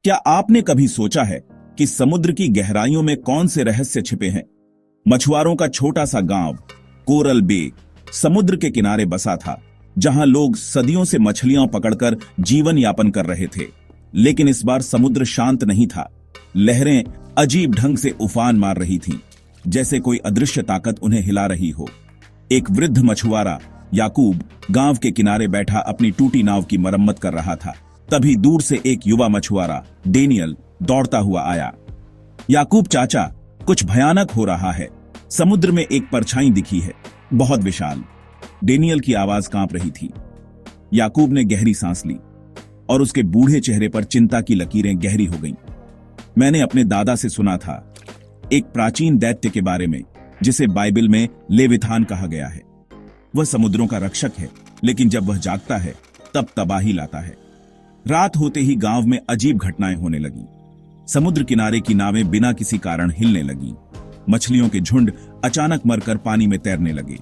क्या आपने कभी सोचा है कि समुद्र की गहराइयों में कौन से रहस्य छिपे हैं? मछुआरों का छोटा सा गांव कोरल बे समुद्र के किनारे बसा था, जहां लोग सदियों से मछलियां पकड़कर जीवन यापन कर रहे थे। लेकिन इस बार समुद्र शांत नहीं था। लहरें अजीब ढंग से उफान मार रही थीं, जैसे कोई अदृश्य ताकत उन्हें हिला रही हो। एक वृद्ध मछुआरा याकूब गांव के किनारे बैठा अपनी टूटी नाव की मरम्मत कर रहा था। तभी दूर से एक युवा मछुआरा डेनियल दौड़ता हुआ आया। याकूब चाचा, कुछ भयानक हो रहा है। समुद्र में एक परछाई दिखी है, बहुत विशाल। डेनियल की आवाज कांप रही थी। याकूब ने गहरी सांस ली और उसके बूढ़े चेहरे पर चिंता की लकीरें गहरी हो गईं। मैंने अपने दादा से सुना था, एक प्राचीन दैत्य के बारे में जिसे बाइबल में लेविथान कहा गया है। वह समुद्रों का रक्षक है, लेकिन जब वह जागता है तब तबाही लाता है। रात होते ही गांव में अजीब घटनाएं होने लगी। समुद्र किनारे की नावें बिना किसी कारण हिलने लगी। मछलियों के झुंड अचानक मरकर पानी में तैरने लगे।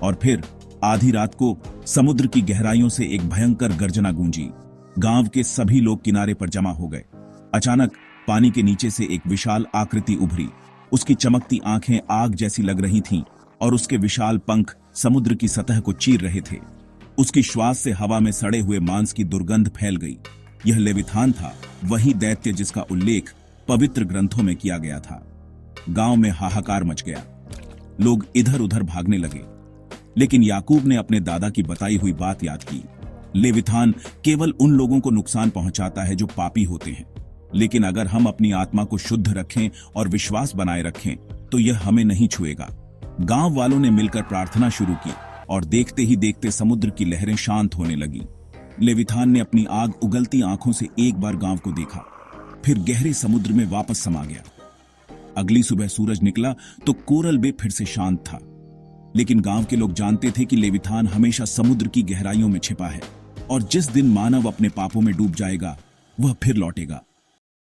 और फिर आधी रात को समुद्र की गहराइयों से एक भयंकर गर्जना गूंजी। गांव के सभी लोग किनारे पर जमा हो गए। अचानक पानी के नीचे से एक विशाल आकृति उभरी। उसकी चमकती आंखें आग जैसी लग रही थीं और उसके विशाल पंख समुद्र की सतह को चीर रहे थे। उसकी श्वास से हवा में सड़े हुए मांस की दुर्गंध फैल गई। यह लेविथान था, वही दैत्य जिसका उल्लेख पवित्र ग्रंथों में किया गया था। गांव में हाहाकार मच गया। लोग इधर उधर भागने लगे। लेकिन याकूब ने अपने दादा की बताई हुई बात याद की। लेविथान केवल उन लोगों को नुकसान पहुंचाता है जो पापी होते हैं, लेकिन अगर हम अपनी आत्मा को शुद्ध रखें और विश्वास बनाए रखें तो यह हमें नहीं छुएगा। गांव वालों ने मिलकर प्रार्थना शुरू की और देखते ही देखते समुद्र की लहरें शांत होने लगी। लेविथान ने अपनी आग उगलती आंखों से एक बार गांव को देखा, फिर गहरे समुद्र में वापस समा गया। अगली सुबह सूरज निकला तो कोरल बे फिर से शांत था। लेकिन गांव के लोग जानते थे कि लेविथान हमेशा समुद्र की गहराइयों में छिपा है और जिस दिन मानव अपने पापों में डूब जाएगा वह फिर लौटेगा।